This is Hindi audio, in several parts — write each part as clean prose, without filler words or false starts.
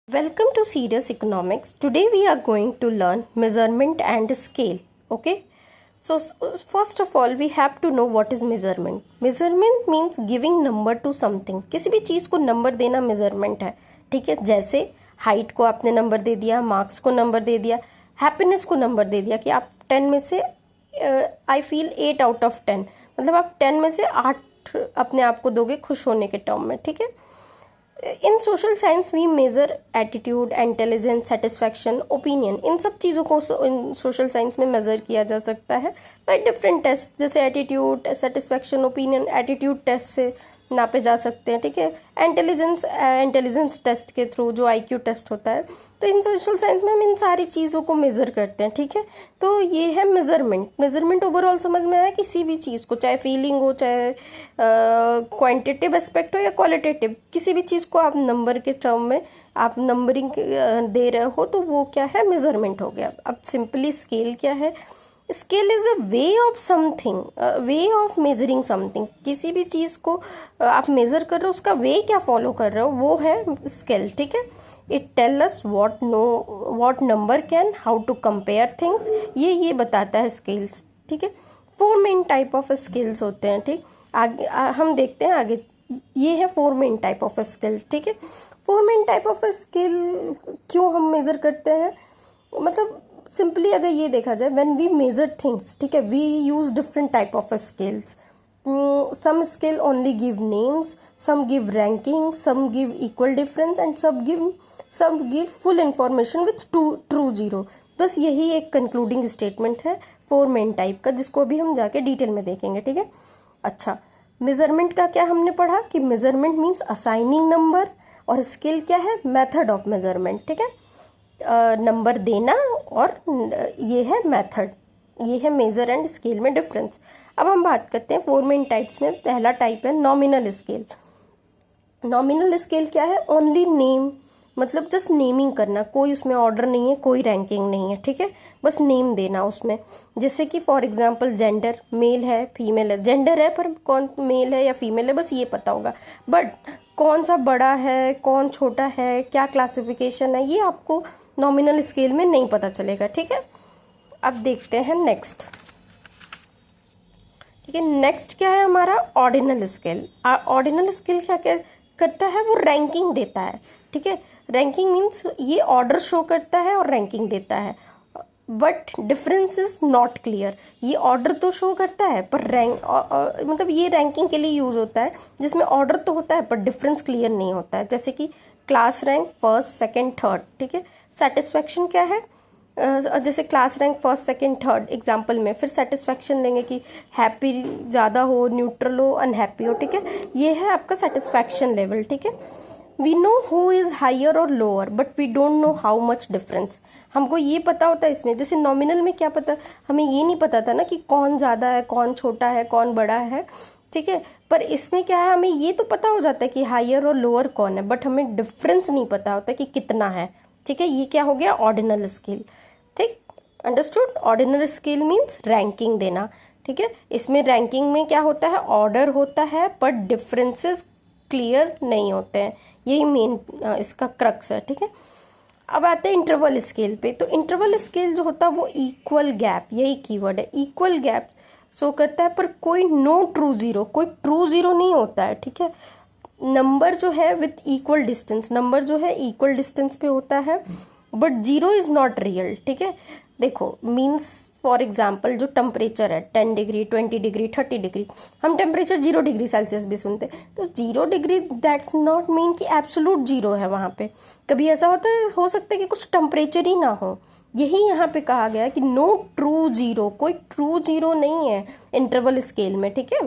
Welcome to Serious Economics. Today we are going to learn measurement and scale. Okay. So first of all we have to know what is measurement. Measurement means giving number to something. किसी भी चीज़ को नंबर देना मेजरमेंट है. ठीक है, जैसे हाइट को आपने नंबर दे दिया, मार्क्स को नंबर दे दिया, हैप्पीनेस को नंबर दे दिया कि आप 10 में से आई फील 8 आउट ऑफ 10, मतलब आप 10 में से 8 अपने आप को दोगे खुश होने के टर्म में. ठीक है. In social science we measure attitude, intelligence, satisfaction, opinion. इन सब चीज़ों को सोशल साइंस में मेजर किया जा सकता है बाय डिफरेंट टेस्ट. जैसे attitude, satisfaction, opinion attitude test से नापे जा सकते हैं. ठीक है. इंटेलिजेंस टेस्ट के थ्रू, जो आईक्यू टेस्ट होता है. तो इन सोशल साइंस में हम इन सारी चीज़ों को मेज़र करते हैं. ठीक है. तो ये है मेजरमेंट. मेजरमेंट ओवरऑल समझ में आया किसी भी चीज़ को, चाहे फीलिंग हो, चाहे क्वांटिटेटिव एस्पेक्ट हो या क्वालिटेटिव, किसी भी चीज़ को आप नंबर के टर्म में आप नंबरिंग दे रहे हो तो वो क्या है, मेजरमेंट हो गया. अब सिंपली स्केल क्या है? Scale is a way of something, way of measuring something. किसी भी चीज़ को आप मेजर कर रहे हो, उसका वे क्या फॉलो कर रहे हो, वो है स्केल. ठीक है. It tell us what number can, how to compare things. ये बताता है स्केल्स. ठीक है. 4 मेन टाइप ऑफ स्केल्स होते हैं. ठीक. आगे हम देखते हैं आगे. ये है 4 मेन टाइप ऑफ स्केल. ठीक है. 4 मेन टाइप ऑफ स्केल क्यों हम मेजर करते हैं? मतलब सिंपली अगर ये देखा जाए, व्हेन वी मेजर थिंग्स, ठीक है, we use different type of scales. some scale only give names, some give ranking, some give equal difference and some give full information with true zero. बस यही एक कंक्लूडिंग स्टेटमेंट है 4 मेन टाइप का, जिसको अभी हम जाके डिटेल में देखेंगे. ठीक है. अच्छा, मेजरमेंट का क्या हमने पढ़ा कि मेजरमेंट मीन्स असाइनिंग नंबर, और स्केल क्या है, मेथड ऑफ मेजरमेंट. ठीक है. नंबर देना, और ये है मेथड. ये है मेजर एंड स्केल में डिफरेंस. अब हम बात करते हैं 4 मेन टाइप्स में. पहला टाइप है नॉमिनल स्केल. नॉमिनल स्केल क्या है? ओनली नेम, मतलब जस्ट नेमिंग करना. कोई उसमें ऑर्डर नहीं है, कोई रैंकिंग नहीं है. ठीक है. बस नेम देना उसमें. जैसे कि फॉर एग्जांपल जेंडर, मेल है, फीमेल है. जेंडर है पर कौन मेल है या फीमेल है बस ये पता होगा, बट कौन सा बड़ा है, कौन छोटा है, क्या क्लासिफिकेशन है, ये आपको नॉमिनल स्केल में नहीं पता चलेगा. ठीक है. अब देखते हैं नेक्स्ट. ठीक है. नेक्स्ट क्या है हमारा? Ordinal scale. ऑर्डिनल स्केल क्या करता है? वो रैंकिंग देता है. ठीक है. रैंकिंग मीन्स ये ऑर्डर शो करता है और रैंकिंग देता है, but difference is not clear. ये ऑर्डर तो शो करता है पर मतलब ये रैंकिंग के लिए यूज होता है, जिसमें ऑर्डर तो होता है पर डिफरेंस क्लियर नहीं होता है. जैसे कि class rank first, second, third. ठीक है. सेटिस्फैक्शन क्या है? जैसे class rank first, second, third example में, फिर सेटिस्फैक्शन लेंगे कि हैप्पी ज़्यादा हो, न्यूट्रल हो, अनहैप्पी हो. ठीक है. ये है आपका सेटिस्फैक्शन लेवल. ठीक है. We know who is higher और lower, but we don't know how much difference. हमको ये पता होता है इसमें. जैसे नॉमिनल में क्या पता, हमें ये नहीं पता था ना कि कौन ज़्यादा है, कौन छोटा है, कौन बड़ा है. ठीक है. पर इसमें क्या है, हमें ये तो पता हो जाता है कि हायर और लोअर कौन है, बट हमें डिफरेंस नहीं पता होता कि कितना है. ठीक है. ये क्या हो गया? Ordinal scale. ठीक. Understood. Ordinal scale means ranking देना. ठीक है. इसमें रैंकिंग में क्या होता है? ऑर्डर होता है पर डिफरेंसेस क्लियर नहीं होते हैं. यही मेन इसका क्रक्स है. ठीक है. अब आते हैं इंटरवल स्केल पे. तो इंटरवल स्केल जो होता है वो इक्वल गैप, यही कीवर्ड है, इक्वल गैप शो करता है, पर कोई नो ट्रू जीरो, कोई ट्रू जीरो नहीं होता है. ठीक है. नंबर जो है विथ इक्वल डिस्टेंस, नंबर जो है इक्वल डिस्टेंस पे होता है, but zero is not real. ठीक है. देखो मीन्स फॉर एग्जाम्पल जो टेम्परेचर है 10 डिग्री, 20 डिग्री, 30 डिग्री, हम टेम्परेचर 0 डिग्री सेल्सियस भी सुनते हैं. तो 0 डिग्री दैट्स नॉट मीन कि एब्सोलूट जीरो है वहाँ पे. कभी ऐसा होता है, हो सकता है कि कुछ टेम्परेचर ही ना हो. यही यहाँ पे कहा गया है कि नो ट्रू जीरो, कोई ट्रू जीरो नहीं है इंटरवल स्केल में. ठीक है.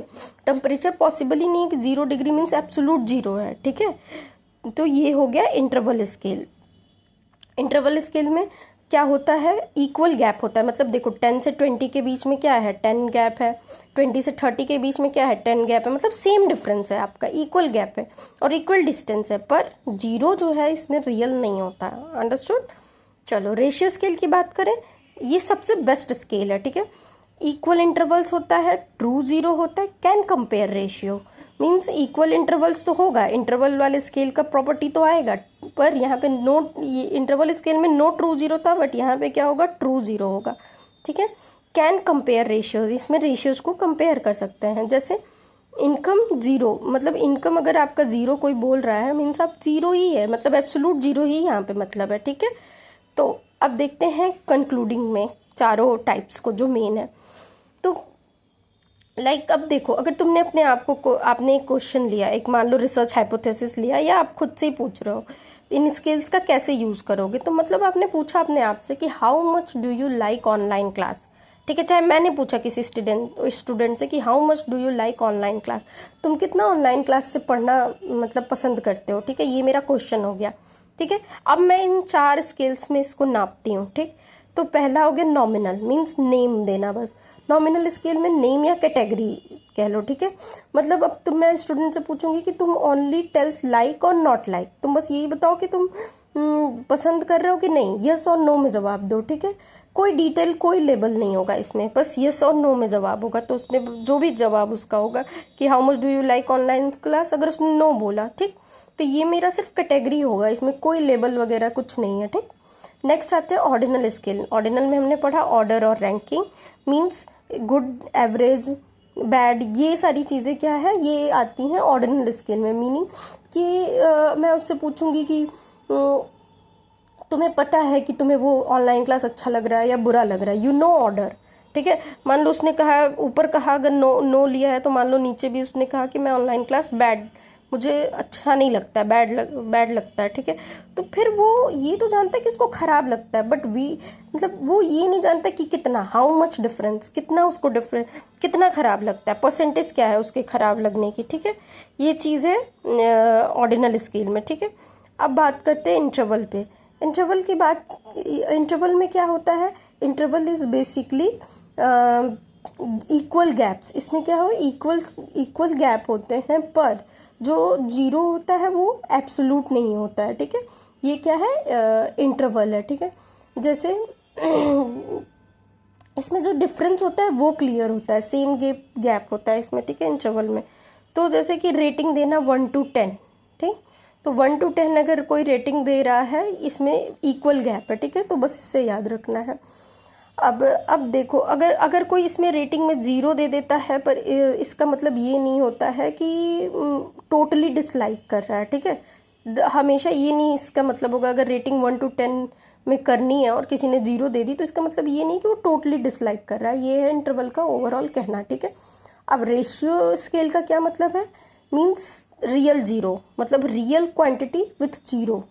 टेम्परेचर पॉसिबल ही नहीं है कि 0 डिग्री मीन्स एब्सोलूट जीरो है. ठीक है. तो ये हो गया इंटरवल स्केल. इंटरवल स्केल में क्या होता है? इक्वल गैप होता है. मतलब देखो 10 से 20 के बीच में क्या है? 10 गैप है. 20 से 30 के बीच में क्या है? 10 गैप है. मतलब सेम डिफरेंस है आपका, इक्वल गैप है और इक्वल डिस्टेंस है, पर जीरो जो है इसमें रियल नहीं होता. अंडरस्टूड. चलो रेशियो स्केल की बात करें. ये सबसे बेस्ट स्केल है. ठीक है. इक्वल इंटरवल्स होता है, ट्रू जीरो होता है, can compare ratio means equal intervals तो होगा, इंटरवल वाले स्केल का प्रॉपर्टी तो आएगा. पर यहाँ पे नो, ये इंटरवल स्केल में नो ट्रू जीरो था, बट यहाँ पे क्या होगा, ट्रू जीरो होगा। ठीक है। कैन कंपेयर रेशियोज, इसमें रेशियोज को कंपेयर कर सकते हैं। जैसे इनकम जीरो, मतलब इनकम अगर आपका जीरो कोई बोल रहा है मीन्स आप जीरो ही है, मतलब एब्सोल्यूट जीरो ही यहाँ पे मतलब है। ठीक है। तो अब देखते हैं कंक्लूडिंग में चारों टाइप्स को जो मेन है। तो अब देखो, अगर तुमने अपने आप को आपने एक क्वेश्चन लिया, एक मान लो रिसर्च हाइपोथेसिस लिया, या आप खुद से ही पूछ रहे हो इन स्किल्स का कैसे यूज करोगे, तो मतलब आपने पूछा अपने आप से कि how much do you like online class. ठीक है। चाहे मैंने पूछा किसी स्टूडेंट से कि how much do you like online class, तुम कितना ऑनलाइन क्लास से पढ़ना मतलब पसंद करते हो। ठीक है। ये मेरा क्वेश्चन हो गया। ठीक है। अब मैं इन 4 स्केल्स में इसको नापती हूँ। ठीक। तो पहला हो गया नॉमिनल, मीन्स नेम देना बस। नॉमिनल स्केल में नेम या कैटेगरी कह लो। ठीक है। मतलब अब मैं स्टूडेंट से पूछूंगी कि तुम ओनली टेल्स लाइक और नॉट लाइक, तुम बस यही बताओ कि तुम पसंद कर रहे हो कि नहीं, यस और नो में जवाब दो। ठीक है। कोई डिटेल, कोई लेबल नहीं होगा इसमें, बस यस और नो में जवाब होगा। तो उसने जो भी जवाब उसका होगा कि how much do you like online class, अगर उसने नो बोला, ठीक, तो ये मेरा सिर्फ कैटेगरी होगा, इसमें कोई लेबल वगैरह कुछ नहीं है। ठीक। नेक्स्ट आते हैं ऑर्डिनल स्केल। ऑर्डिनल में हमने पढ़ा ऑर्डर और ranking, means good, average, bad, ये सारी चीज़ें क्या है, ये आती हैं ऑर्डिनल स्केल में। मीनिंग कि मैं उससे पूछूंगी कि तुम्हें पता है कि तुम्हें वो ऑनलाइन क्लास अच्छा लग रहा है या बुरा लग रहा है, यू नो ऑर्डर। ठीक है। मान लो उसने कहा, ऊपर कहा अगर नो लिया है, तो मान लो नीचे भी उसने कहा कि मैं ऑनलाइन क्लास बैड, मुझे अच्छा नहीं लगता है, बैड लगता है। ठीक है। तो फिर वो ये तो जानता है कि उसको खराब लगता है, बट मतलब वो ये नहीं जानता कि कितना, हाउ मच डिफरेंस, कितना उसको कितना खराब लगता है, परसेंटेज क्या है उसके खराब लगने की। ठीक है। ये चीज़ है ऑर्डिनल स्केल में। ठीक है। अब बात करते हैं इंटरवल पे। इंटरवल की बात, इंटरवल में क्या होता है, interval is basically equal gaps. इसमें क्या हो, इक्वल गैप होते हैं, पर जो जीरो होता है वो एब्सोल्यूट नहीं होता है। ठीक है। ये क्या है, इंटरवल है। ठीक है। जैसे इसमें जो डिफरेंस होता है वो क्लियर होता है, सेम गैप होता है इसमें। ठीक है। इंटरवल में तो जैसे कि रेटिंग देना 1 to 10, ठीक, तो 1 to 10 अगर कोई रेटिंग दे रहा है, इसमें इक्वल गैप है। ठीक है। तो बस इससे याद रखना है। अब देखो, अगर कोई इसमें रेटिंग में 0 दे देता है, पर इसका मतलब ये नहीं होता है कि टोटली डिसलाइक कर रहा है। ठीक है। हमेशा ये नहीं इसका मतलब होगा, अगर रेटिंग 1 to 10 में करनी है और किसी ने 0 दे दी, तो इसका मतलब ये नहीं कि वो टोटली डिसलाइक कर रहा है। ये है इंटरवल का ओवरऑल कहना। ठीक है। अब रेशियो स्केल का क्या मतलब है, मीन्स रियल जीरो, मतलब रियल क्वांटिटी विथ जीरो।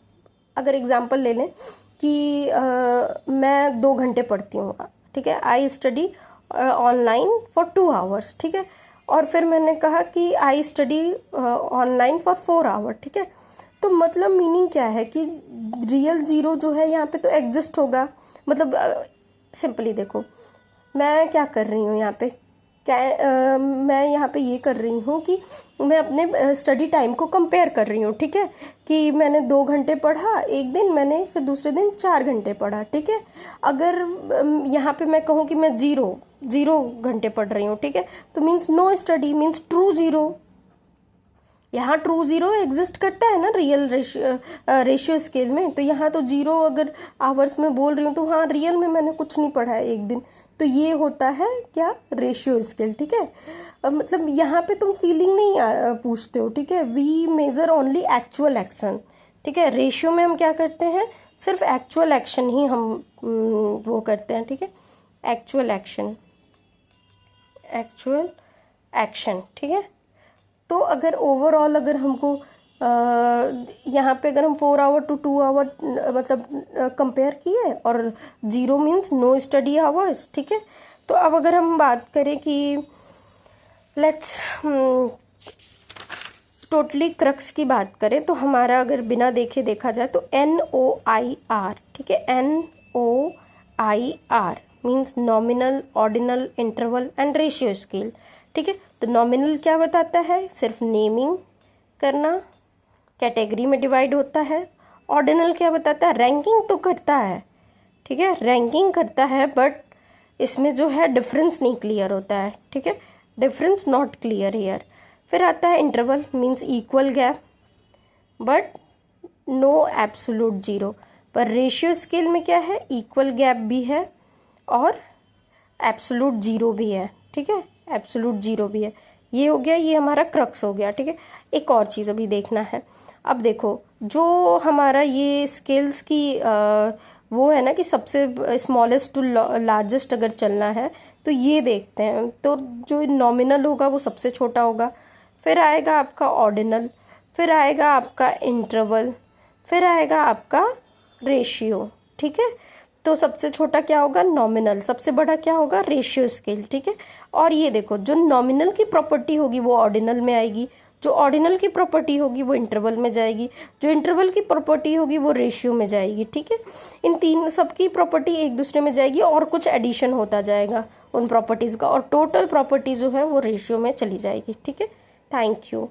अगर एग्जांपल ले लें कि मैं 2 घंटे पढ़ती हूँ। ठीक है। I study online for 2 hours। ठीक है। और फिर मैंने कहा कि I study online for 4 hours। ठीक है। तो मतलब मीनिंग क्या है कि रियल जीरो जो है यहाँ पे तो एग्जिस्ट होगा। मतलब सिंपली देखो, मैं क्या कर रही हूँ यहाँ पे, मैं यहाँ पे ये कर रही हूँ कि मैं अपने स्टडी टाइम को कंपेयर कर रही हूँ। ठीक है। कि मैंने 2 घंटे पढ़ा एक दिन, मैंने फिर दूसरे दिन 4 घंटे पढ़ा। ठीक है। अगर यहाँ पे मैं कहूँ कि मैं 0 घंटे पढ़ रही हूँ, ठीक है, तो means no study, means true zero. यहाँ ट्रू जीरो एग्जिस्ट करता है ना रियल रेशियो स्केल में, तो यहाँ तो 0 अगर आवर्स में बोल रही हूँ, तो हाँ रियल में मैंने कुछ नहीं पढ़ा है एक दिन। तो ये होता है क्या, रेशियो स्केल। ठीक है। मतलब यहाँ पे तुम फीलिंग नहीं पूछते हो। ठीक है। We measure only actual action. ठीक है। रेशियो में हम क्या करते हैं, सिर्फ एक्चुअल एक्शन ही हम वो करते हैं। ठीक है। एक्चुअल एक्शन, ठीक है। तो अगर ओवरऑल अगर हमको यहाँ पे अगर हम 4 hour to 2 hour मतलब कंपेयर किए, और 0 मीन्स नो स्टडी आवर्स। ठीक है। तो अब अगर हम बात करें कि लेट्स टोटली क्रक्स की बात करें, तो हमारा अगर बिना देखे देखा जाए तो NOIR। ठीक है। NOIR means nominal, ordinal, interval and ratio scale. ठीक है। तो नॉमिनल क्या बताता है, सिर्फ नेमिंग करना, कैटेगरी में डिवाइड होता है। ऑर्डिनल क्या बताता है, रैंकिंग तो करता है। ठीक है। रैंकिंग करता है, बट इसमें जो है डिफरेंस नहीं क्लियर होता है। ठीक है। Difference not clear here. फिर आता है interval, means equal gap, but no absolute zero. पर रेशियो स्केल में क्या है, इक्वल गैप भी है और एब्सोलूट जीरो भी है, ठीक है, एब्सोलूट जीरो भी है। ये हो गया, ये हमारा क्रक्स हो गया, ठीक है। एक और चीज़ अभी देखना है। अब देखो जो हमारा ये स्केल्स की वो है ना कि सबसे स्मॉलेस्ट टू लार्जेस्ट अगर चलना है तो ये देखते हैं, तो जो नॉमिनल होगा वो सबसे छोटा होगा, फिर आएगा आपका ऑर्डिनल, फिर आएगा आपका इंटरवल, फिर आएगा आपका रेशियो, ठीक है। तो सबसे छोटा क्या होगा, नॉमिनल, सबसे बड़ा क्या होगा, रेशियो स्केल, ठीक है। और ये देखो जो नॉमिनल की प्रॉपर्टी होगी वो ऑर्डिनल में आएगी, जो ऑर्डिनल की प्रॉपर्टी होगी वो इंटरवल में जाएगी, जो इंटरवल की प्रॉपर्टी होगी वो रेशियो में जाएगी, ठीक है। इन तीन सबकी प्रॉपर्टी एक दूसरे में जाएगी और कुछ एडिशन होता जाएगा उन प्रॉपर्टीज़ का, और टोटल प्रॉपर्टी जो है वो रेशियो में चली जाएगी, ठीक है। Thank you.